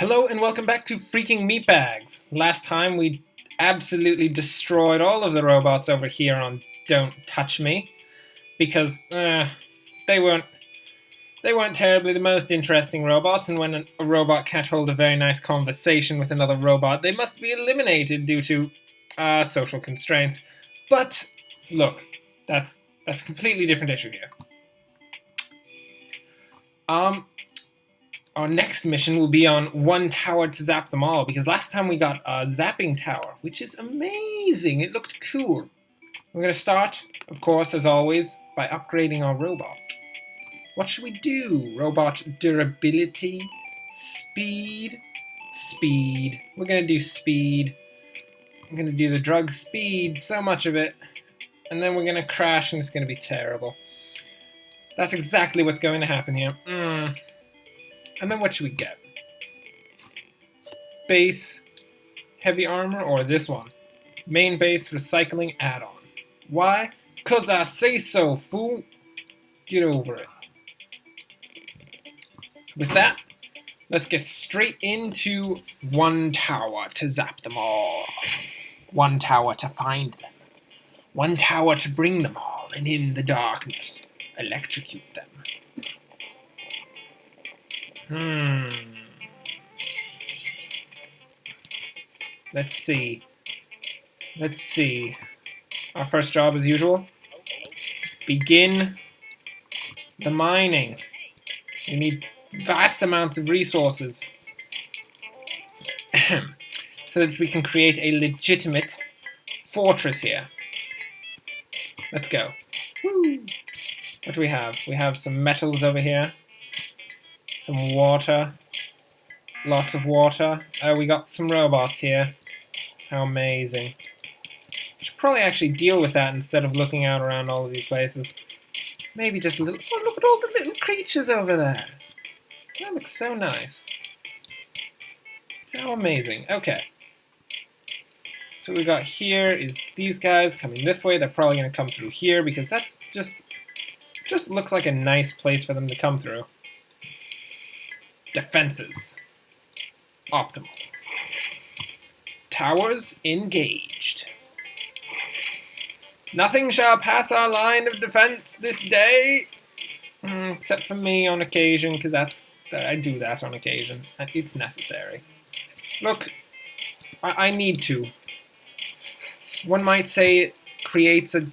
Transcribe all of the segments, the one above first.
Hello and welcome back to freaking Meatbags. Last time we absolutely destroyed all of the robots over here on Don't Touch Me because they weren't terribly the most interesting robots, and when a robot can't hold a very nice conversation with another robot, they must be eliminated due to social constraints. But look, that's a completely different issue here. Our next mission will be on one tower to zap them all, because last time we got a zapping tower, which is amazing. It looked cool. We're going to start, of course, as always, by upgrading our robot. What should we do? Robot durability, speed, speed. We're going to do speed. I'm going to do the drug speed, so much of it, and then we're going to crash and it's going to be terrible. That's exactly what's going to happen here. And then what should we get? Base, heavy armor, or this one? Main base recycling add-on. Why? 'Cause I say so, fool. Get over it. With that, let's get straight into one tower to zap them all. One tower to find them. One tower to bring them all, and in the darkness, electrocute them. Let's see. Our first job, as usual. Begin the mining. We need vast amounts of resources so that we can create a legitimate fortress here. Let's go. Woo! What do we have? We have some metals over here. Some water. Lots of water. We got some robots here. How amazing. I should probably actually deal with that instead of looking out around all of these places. Maybe just a little... Oh, look at all the little creatures over there. That looks so nice. How amazing. Okay. So what we got here is these guys coming this way. They're probably going to come through here because that's just looks like a nice place for them to come through. Defenses. Optimal. Towers engaged. Nothing shall pass our line of defense this day. Except for me on occasion, because I do that on occasion. It's necessary. Look, I need to. One might say it creates a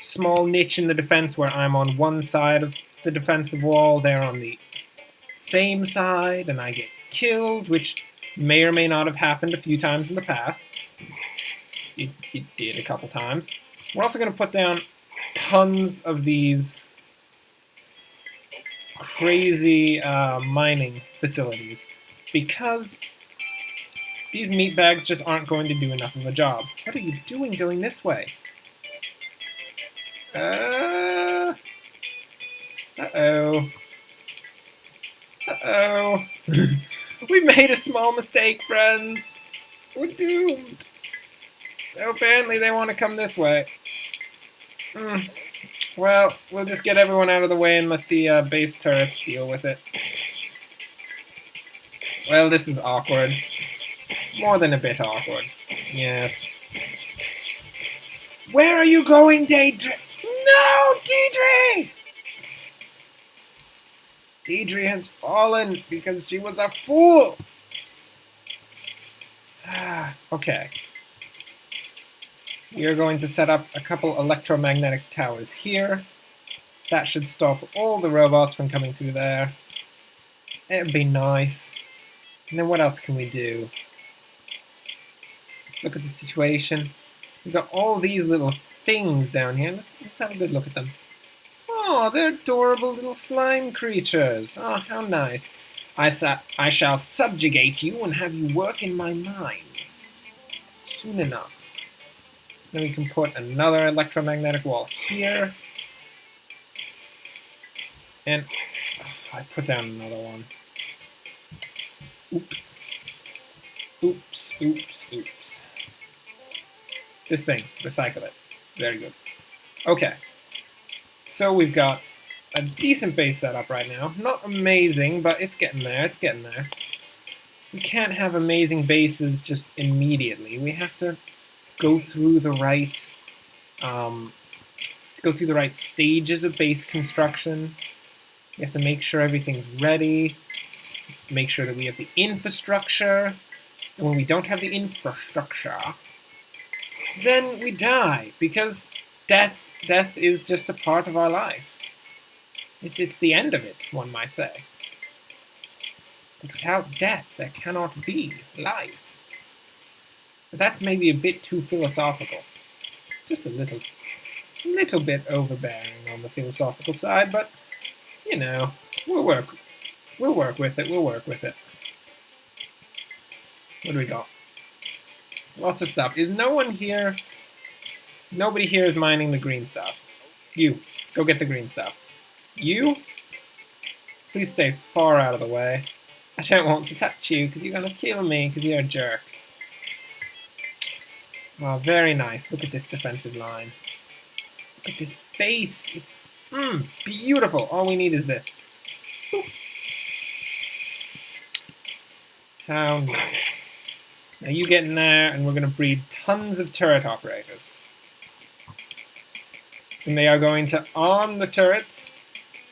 small niche in the defense where I'm on one side of the defensive wall, they're on the same side, and I get killed, which may or may not have happened a few times in the past. It did a couple times. We're also going to put down tons of these crazy mining facilities because these meatbags just aren't going to do enough of a job. What are you doing going this way? Uh-oh. Uh-oh. We made a small mistake, friends. We're doomed. So apparently they want to come this way. Well, we'll just get everyone out of the way and let the base turrets deal with it. Well, this is awkward. More than a bit awkward. Yes. Where are you going, Daedry? No, Daedry! Daedry has fallen because she was a fool! Okay. We are going to set up a couple electromagnetic towers here. That should stop all the robots from coming through there. It'd be nice. And then what else can we do? Let's look at the situation. We've got all these little things down here. Let's have a good look at them. Oh, they're adorable little slime creatures. Oh, how nice. I shall subjugate you and have you work in my mines. Soon enough. Then we can put another electromagnetic wall here. And I put down another one. Oops. This thing, recycle it. Very good. Okay. So we've got a decent base setup right now. Not amazing, but it's getting there. We can't have amazing bases just immediately. We have to go through the right stages of base construction. We have to make sure everything's ready, make sure that we have the infrastructure, and when we don't have the infrastructure, then we die, because death is just a part of our life. It's the end of it, one might say. But without death, there cannot be life. But that's maybe a bit too philosophical. Just a little bit overbearing on the philosophical side, but, you know, we'll work with it, What do we got? Lots of stuff. Is no one here? Nobody here is mining the green stuff. You, go get the green stuff. You, please stay far out of the way. I don't want to touch you because you're going to kill me because you're a jerk. Oh, very nice. Look at this defensive line. Look at this base. It's beautiful. All we need is this. Boop. How nice. Now you get in there and we're going to breed tons of turret operators. And they are going to arm the turrets,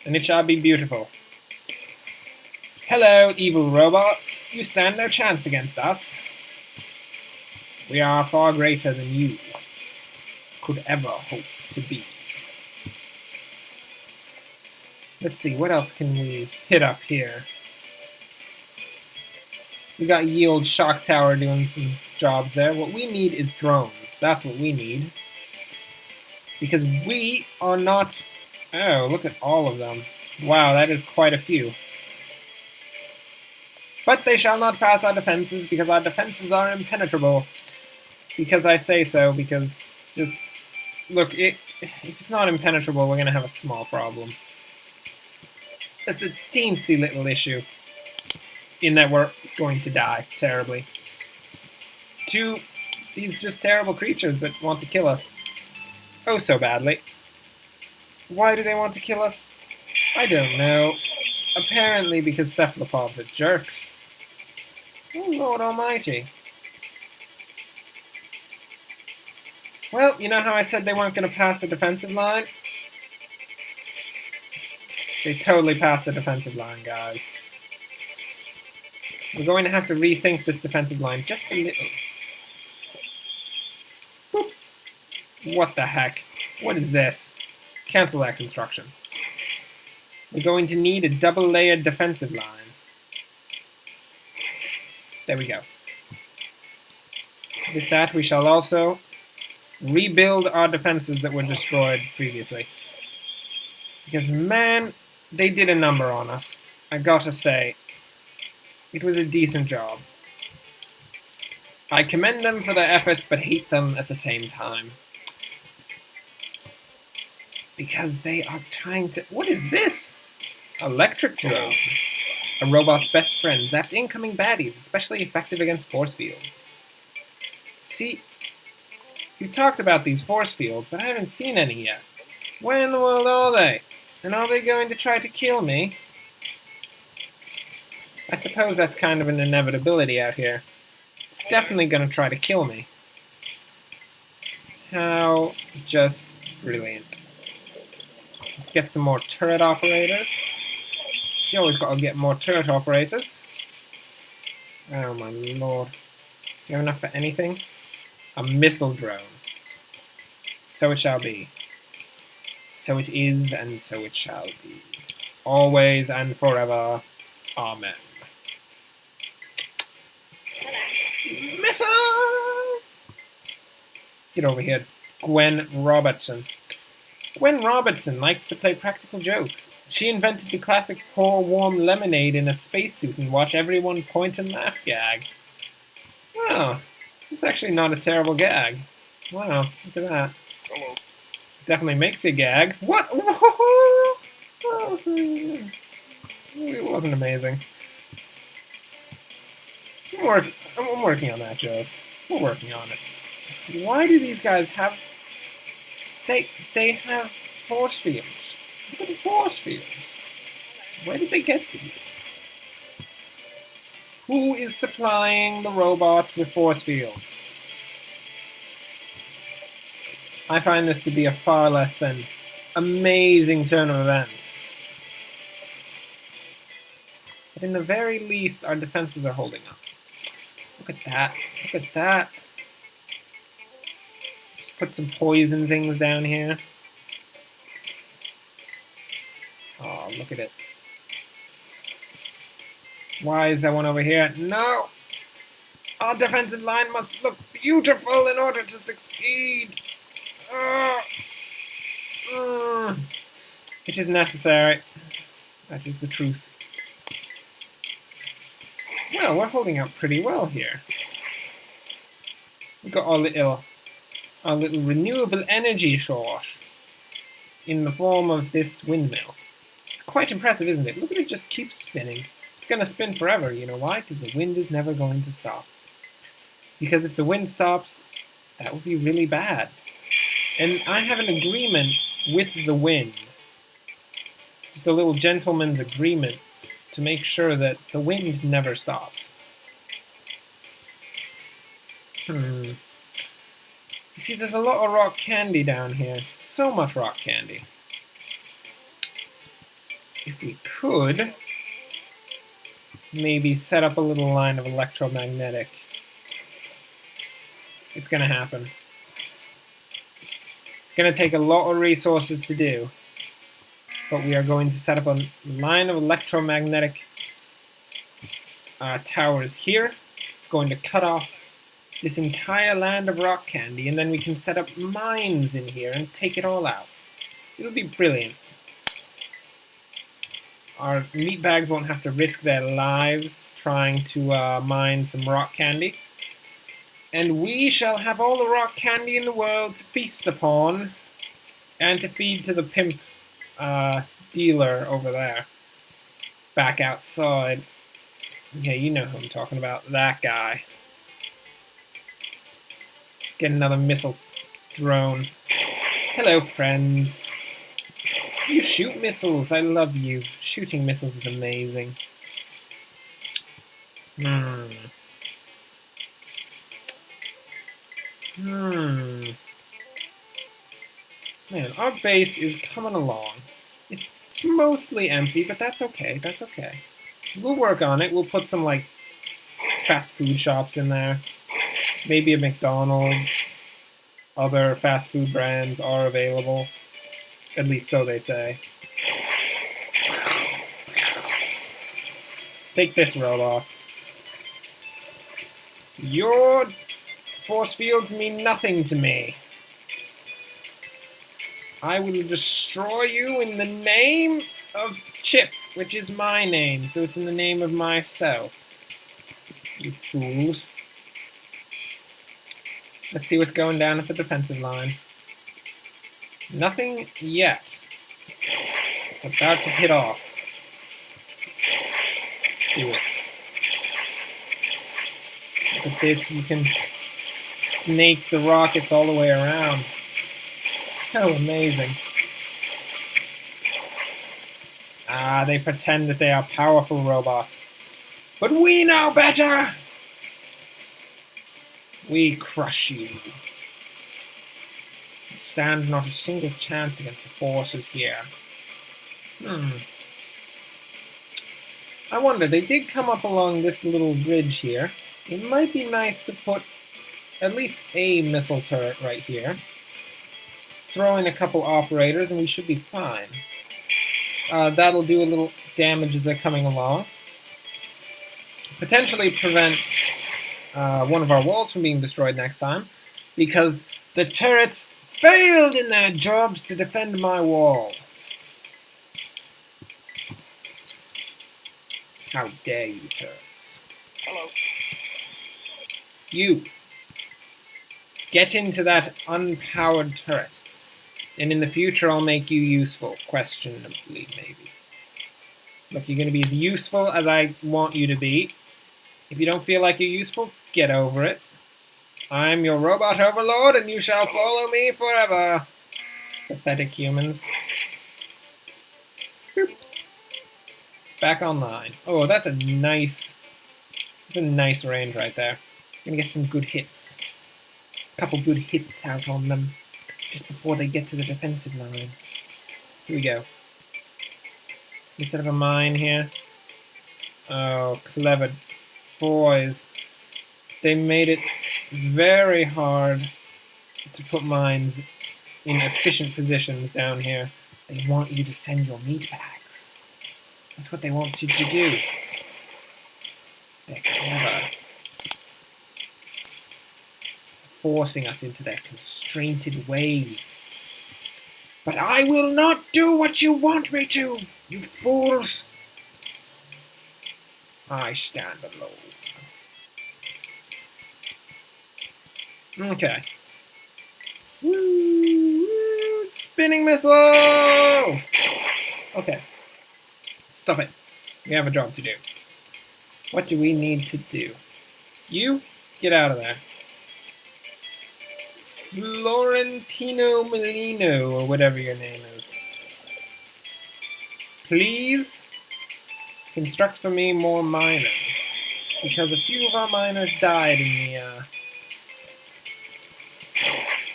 and it shall be beautiful. Hello, evil robots. You stand no chance against us. We are far greater than you could ever hope to be. Let's see, what else can we hit up here? We got Yield Shock Tower doing some jobs there. What we need is drones. That's what we need. Because we are not... Oh, look at all of them. Wow, that is quite a few. But they shall not pass our defenses, because our defenses are impenetrable. Because I say so, because just... Look, if it's not impenetrable, we're going to have a small problem. It's a teensy little issue. In that we're going to die terribly. To these just terrible creatures that want to kill us. Oh, so badly. Why do they want to kill us? I don't know. Apparently because cephalopods are jerks. Oh, Lord Almighty. Well, you know how I said they weren't going to pass the defensive line? They totally passed the defensive line, guys. We're going to have to rethink this defensive line just a little. Boop. What the heck? What is this? Cancel that construction. We're going to need a double-layered defensive line. There we go. With that, we shall also rebuild our defenses that were destroyed previously. Because, man, they did a number on us. I gotta say. It was a decent job. I commend them for their efforts, but hate them at the same time. Because they are trying to... What is this? Electric drone. A robot's best friend zaps incoming baddies, especially effective against force fields. See, you've talked about these force fields, but I haven't seen any yet. Where in the world are they? And are they going to try to kill me? I suppose that's kind of an inevitability out here. It's definitely going to try to kill me. How just brilliant. Let's get some more turret operators. You always got to get more turret operators. Oh my lord. Do you have enough for anything? A missile drone. So it shall be. So it is, and so it shall be. Always and forever. Amen. Missiles! Get over here, Gwen Robertson. Gwen Robertson likes to play practical jokes. She invented the classic pour warm lemonade in a spacesuit and watch everyone point and laugh gag. Oh, it's actually not a terrible gag. Wow, look at that. Hello. Definitely makes you gag. What? It wasn't amazing. I'm working on that joke. We're working on it. Why do these guys have... They have force fields. Look at the force fields. Where did they get these? Who is supplying the robots with force fields? I find this to be a far less than amazing turn of events. But in the very least, our defenses are holding up. Look at that. Look at that. Just put some poison things down here. Oh, look at it. Why is there one over here? No! Our defensive line must look beautiful in order to succeed. It is necessary. That is the truth. Well, we're holding up pretty well here. We've got our little renewable energy source in the form of this windmill. It's quite impressive, isn't it? Look at it just keep spinning. It's going to spin forever. You know why? Because the wind is never going to stop. Because if the wind stops, that would be really bad. And I have an agreement with the wind. Just a little gentleman's agreement to make sure that the wind never stops. You see, there's a lot of rock candy down here. So much rock candy. If we could maybe set up a little line of electro-magnetic. It's going to happen. It's going to take a lot of resources to do. But we are going to set up a line of electromagnetic towers here. It's going to cut off this entire land of rock candy, and then we can set up mines in here and take it all out. It'll be brilliant. Our meatbags won't have to risk their lives trying to mine some rock candy. And we shall have all the rock candy in the world to feast upon and to feed to the pimp dealer over there. Back outside. Yeah, you know who I'm talking about. That guy. Let's get another missile drone. Hello, friends. You shoot missiles. I love you. Shooting missiles is amazing. Man, our base is coming along. It's mostly empty, but that's okay. That's okay. We'll work on it. We'll put some, like, fast food shops in there. Maybe a McDonald's. Other fast food brands are available. At least so they say. Take this, robots. Your force fields mean nothing to me. I will destroy you in the name of Chip, which is my name, so it's in the name of myself. You fools. Let's see what's going down at the defensive line. Nothing yet. It's about to hit off. Let's do it. Look at this, you can snake the rockets all the way around. So amazing. Ah, they pretend that they are powerful robots. But we know better! We crush you. Stand not a single chance against the forces here. I wonder, they did come up along this little ridge here. It might be nice to put at least a missile turret right here. Throw in a couple operators and we should be fine. That'll do a little damage as they're coming along. Potentially prevent one of our walls from being destroyed next time, because the turrets failed in their jobs to defend my wall. How dare you, turrets. Hello. You. Get into that unpowered turret. And in the future I'll make you useful. Questionably, maybe. Look, you're going to be as useful as I want you to be. If you don't feel like you're useful, get over it. I'm your robot overlord, and you shall follow me forever. Pathetic humans. Boop. Back online. Oh, that's a nice It's a nice range right there. Gonna get some good hits. A couple good hits out on them just before they get to the defensive line. Here we go. Instead of a mine here. Oh, clever boys. They made it very hard to put mines in efficient positions down here. They want you to send your meatbags. That's what they want you to do. They're clever. Forcing us into their constrained ways. But I will not do what you want me to, you fools! I stand alone. Okay. Woo! Spinning missiles! Okay. Stop it. We have a job to do. What do we need to do? You, get out of there. Florentino Molino, or whatever your name is. Please construct for me more miners, because a few of our miners died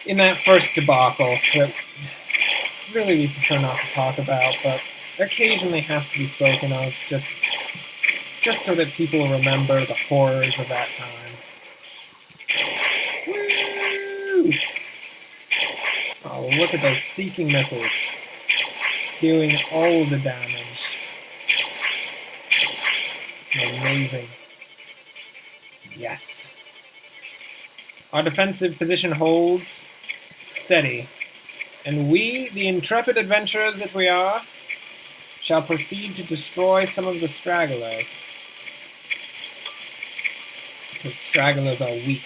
in that first debacle that really we prefer not to talk about, but occasionally has to be spoken of, just so that people remember the horrors of that time. Woo! Oh, look at those seeking missiles doing all the damage. Amazing. Yes. Our defensive position holds steady, and we, the intrepid adventurers that we are, shall proceed to destroy some of the stragglers. Because stragglers are weak.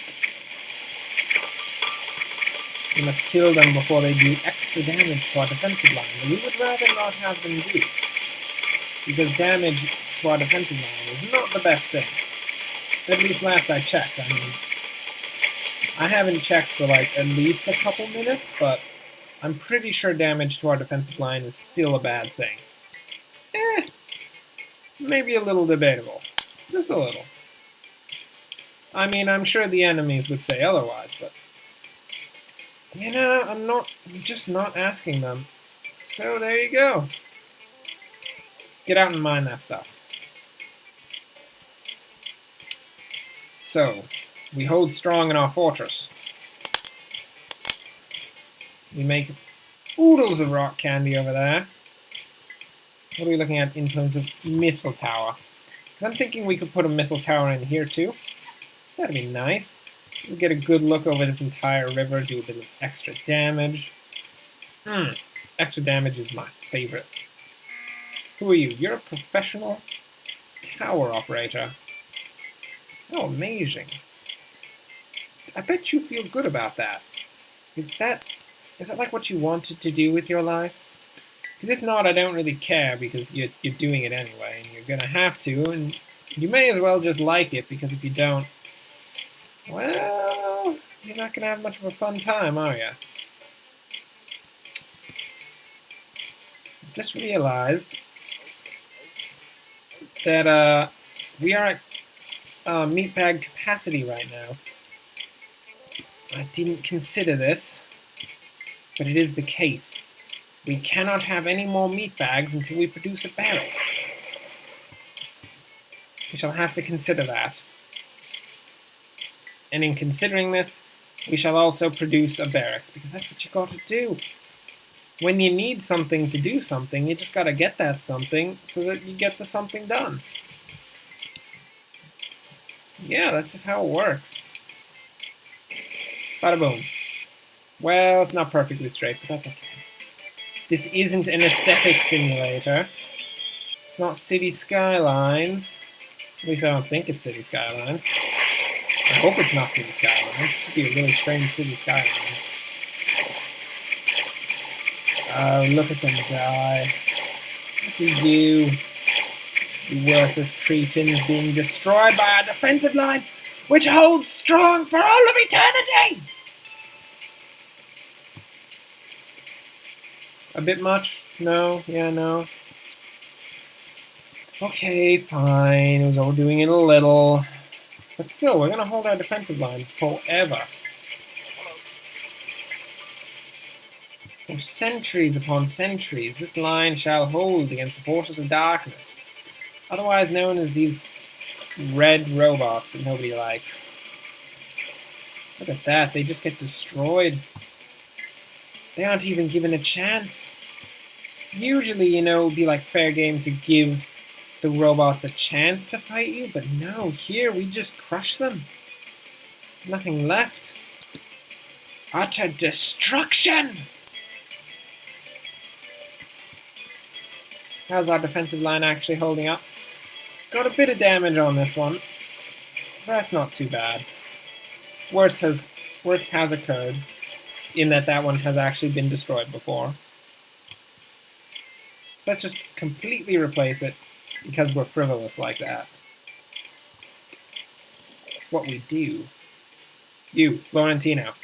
We must kill them before they do extra damage to our defensive line. And we would rather not have them do. Because damage to our defensive line is not the best thing. At least last I checked. I mean, I haven't checked for like at least a couple minutes, but I'm pretty sure damage to our defensive line is still a bad thing. Maybe a little debatable. Just a little. I mean, I'm sure the enemies would say otherwise, but you know, I'm just not asking them. So there you go. Get out and mine that stuff. So, we hold strong in our fortress. We make oodles of rock candy over there. What are we looking at in terms of missile tower? I'm thinking we could put a missile tower in here too. That'd be nice. We'll get a good look over this entire river, do a bit of extra damage. Extra damage is my favorite. Who are you? You're a professional tower operator. Oh, amazing. I bet you feel good about that. Is that like what you wanted to do with your life? Because if not, I don't really care, because you're doing it anyway, and you're going to have to, and you may as well just like it, because if you don't, well, you're not going to have much of a fun time, are you? Just realized that we are at meatbag capacity right now. I didn't consider this, but it is the case. We cannot have any more meatbags until we produce a barracks. We shall have to consider that. And in considering this, we shall also produce a barracks, because that's what you got to do. When you need something to do something, you just got to get that something so that you get the something done. Yeah, that's just how it works. Bada boom. Well, it's not perfectly straight, but that's okay. This isn't an aesthetic simulator. It's not City Skylines. At least I don't think it's City Skylines. I hope it's not City Skylines. This would be a really strange City Skylines. Look at them die. What do you do? You worthless cretins being destroyed by our defensive line, which holds strong for all of eternity! A bit much? No? Yeah, no? Okay, fine. I was overdoing it a little. But still, we're going to hold our defensive line forever. For centuries upon centuries, this line shall hold against the forces of darkness, otherwise known as these red robots that nobody likes. Look at that, they just get destroyed. They aren't even given a chance. Usually, you know, it would be like fair game to give the robots a chance to fight you, but no, here we just crush them. Nothing left. Utter destruction! How's our defensive line actually holding up? Got a bit of damage on this one. That's not too bad. Worse has occurred, in that one has actually been destroyed before. So let's just completely replace it, because we're frivolous like that. That's what we do. You, Florentino,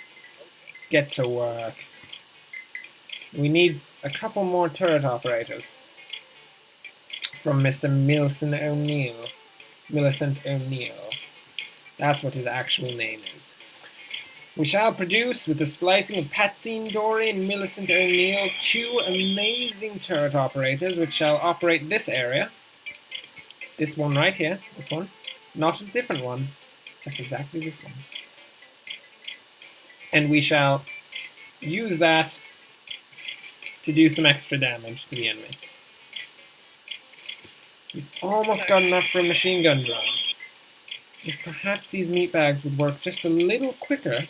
get to work. We need a couple more turret operators. From Mr. Millicent O'Neill. Millicent O'Neill. That's what his actual name is. We shall produce, with the splicing of Patsine Dory and Millicent O'Neill, 2 amazing turret operators which shall operate this area. This one right here. This one. Not a different one. Just exactly this one. And we shall use that to do some extra damage to the enemy. We've almost got enough for a machine gun drone. If perhaps these meatbags would work just a little quicker,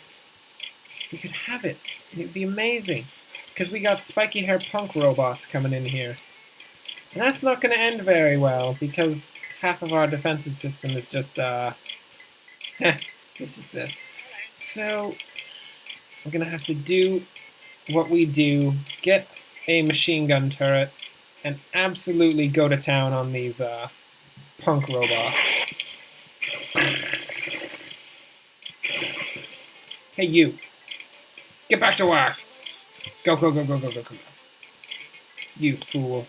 we could have it. It would be amazing. Because we got spiky hair punk robots coming in here. And that's not going to end very well, because half of our defensive system is just, it's just this. So, we're going to have to do what we do, get a machine gun turret, and absolutely go to town on these punk robots. Hey, you. Get back to work. Go, go, go, go, go, go, go. You fool.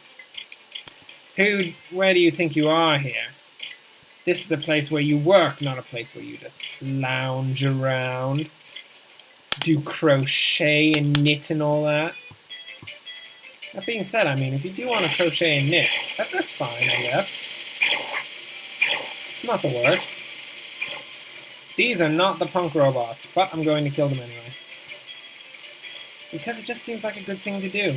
Where do you think you are here? This is a place where you work, not a place where you just lounge around, do crochet and knit and all that. That being said, I mean, if you do want to crochet and knit, that's fine, I guess. It's not the worst. These are not the punk robots, but I'm going to kill them anyway. Because it just seems like a good thing to do.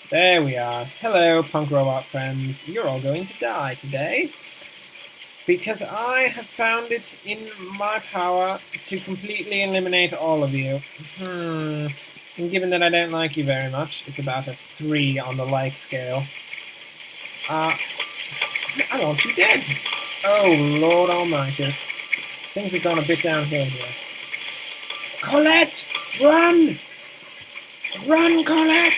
There we are. Hello, punk robot friends. You're all going to die today. Because I have found it in my power to completely eliminate all of you. And given that I don't like you very much, it's about a 3 on the like scale. I want you dead. Oh, Lord Almighty. Things have gone a bit downhill here. Colette! Run! Run, Colette!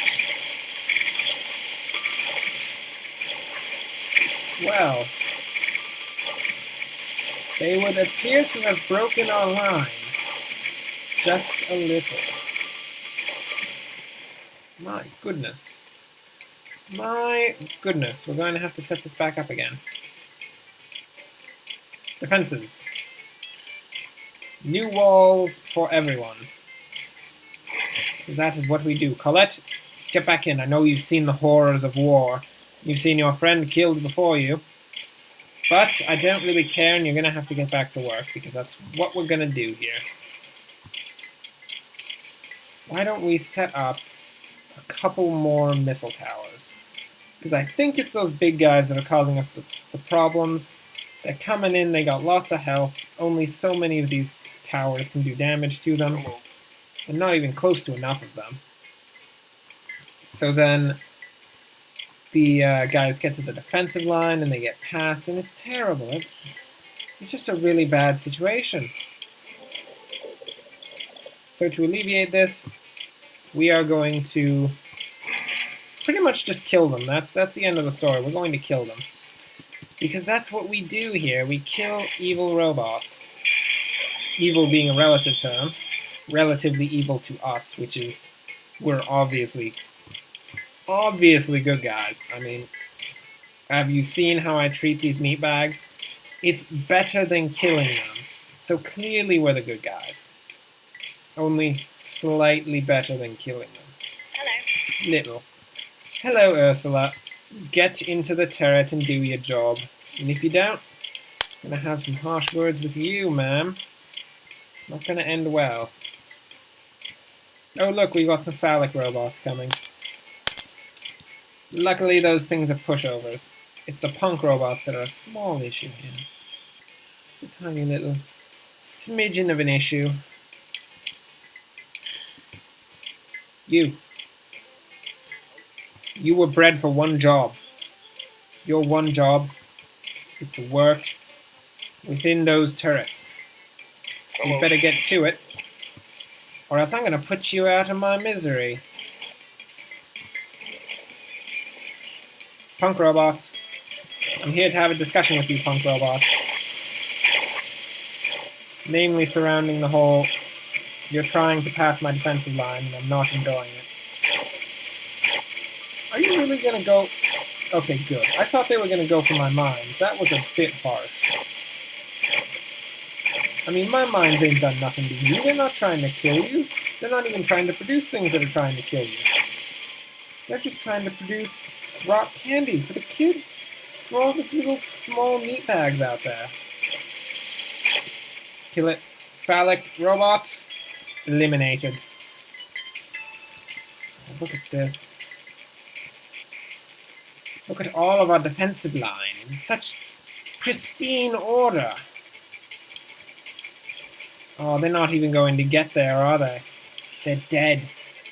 Well, they would appear to have broken our line just a little. My goodness. My goodness, we're going to have to set this back up again. Defenses. New walls for everyone. Because that is what we do. Colette, get back in. I know you've seen the horrors of war. You've seen your friend killed before you. But I don't really care, and you're going to have to get back to work, because that's what we're going to do here. Why don't we set up a couple more missile towers? Because I think it's those big guys that are causing us the problems. They're coming in, they got lots of health. Only so many of these towers can do damage to them. And not even close to enough of them. So then the guys get to the defensive line and they get past, and it's terrible. It's just a really bad situation. So to alleviate this, we are going to pretty much just kill them. That's the end of the story. We're going to kill them. Because that's what we do here. We kill evil robots. Evil being a relative term. Relatively evil to us, which is, we're obviously good guys. I mean, have you seen how I treat these meatbags? It's better than killing them. So clearly we're the good guys. Only slightly better than killing them. Hello. Little. Hello, Ursula. Get into the turret and do your job. And if you don't, I'm gonna have some harsh words with you, ma'am. It's not gonna end well. Oh look, we got some phallic robots coming. Luckily those things are pushovers. It's the punk robots that are a small issue here. It's a tiny little smidgen of an issue. You were bred for one job. Your one job is to work within those turrets. So you better get to it, or else I'm going to put you out of my misery. Punk robots. I'm here to have a discussion with you, punk robots. Namely surrounding the whole, you're trying to pass my defensive line and I'm not enjoying it. Are you really going to go? Okay, good. I thought they were going to go for my mines. That was a bit harsh. I mean, my mines ain't done nothing to you. They're not trying to kill you. They're not even trying to produce things that are trying to kill you. They're just trying to produce rock candy for the kids. For all the little small meatbags out there. Kill it. Phallic robots. Eliminated. Oh, look at this. Look at all of our defensive line in such pristine order. Oh, they're not even going to get there, are they? They're dead.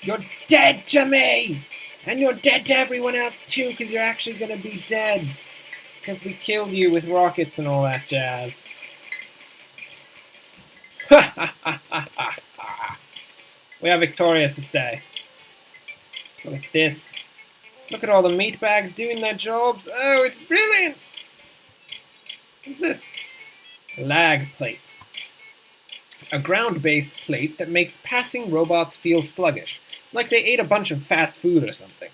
You're dead to me! And you're dead to everyone else too, because you're actually going to be dead. Because we killed you with rockets and all that jazz. Ha ha ha ha ha ha. We are victorious this day. Look at this. Look at all the meatbags doing their jobs. Oh, it's brilliant! What's this? Lag plate. A ground-based plate that makes passing robots feel sluggish, like they ate a bunch of fast food or something.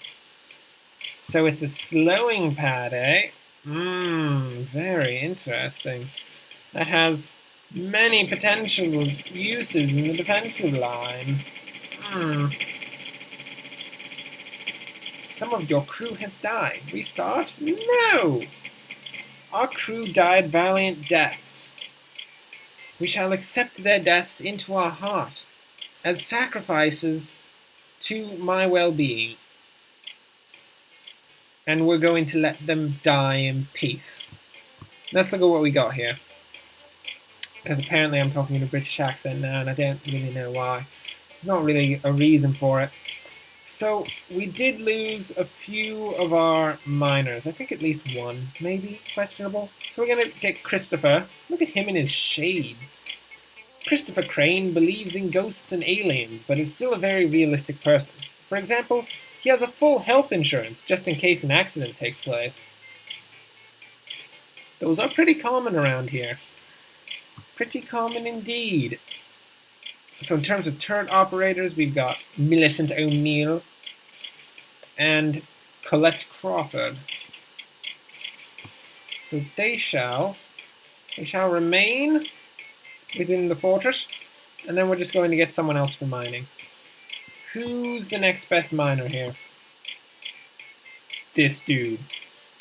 So it's a slowing pad, eh? Very interesting. That has many potential uses in the defensive line. Some of your crew has died. Restart? No! Our crew died valiant deaths. We shall accept their deaths into our heart as sacrifices to my well-being. And we're going to let them die in peace. Let's look at what we got here. Because apparently I'm talking in a British accent now and I don't really know why. Not really a reason for it. So, we did lose a few of our miners. I think at least one, maybe, questionable. So we're going to get Christopher. Look at him in his shades. Christopher Crane believes in ghosts and aliens, but is still a very realistic person. For example, he has a full health insurance, just in case an accident takes place. Those are pretty common around here. Pretty common indeed. So in terms of turret operators, we've got Millicent O'Neill and Colette Crawford. So they shall remain within the fortress, and then we're just going to get someone else for mining. Who's the next best miner here? This dude.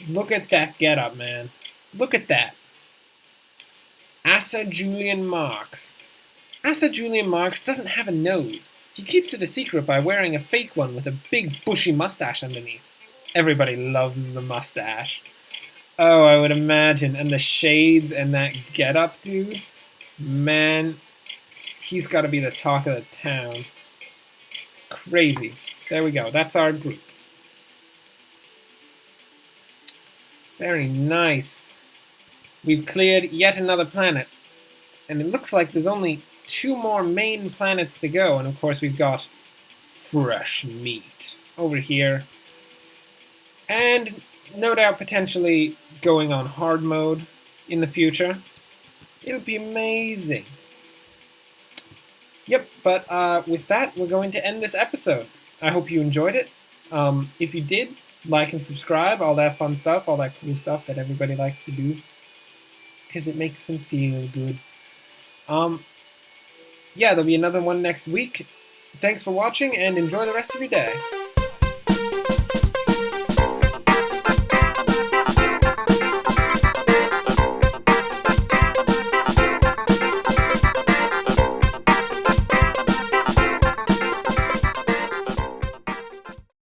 Look at that getup, man. Look at that. Asa Julian Marks. Asa Julian Marks doesn't have a nose. He keeps it a secret by wearing a fake one with a big bushy mustache underneath. Everybody loves the mustache. Oh, I would imagine. And the shades and that getup, dude. Man, he's got to be the talk of the town. Crazy. There we go. That's our group. Very nice. We've cleared yet another planet. And it looks like there's only 2 more main planets to go. And of course we've got fresh meat over here. And no doubt potentially going on hard mode in the future. It'll be amazing. Yep, but with that, we're going to end this episode. I hope you enjoyed it. If you did, like and subscribe, all that fun stuff, all that cool stuff that everybody likes to do. because it makes them feel good. Yeah, there'll be another one next week. Thanks for watching, and enjoy the rest of your day.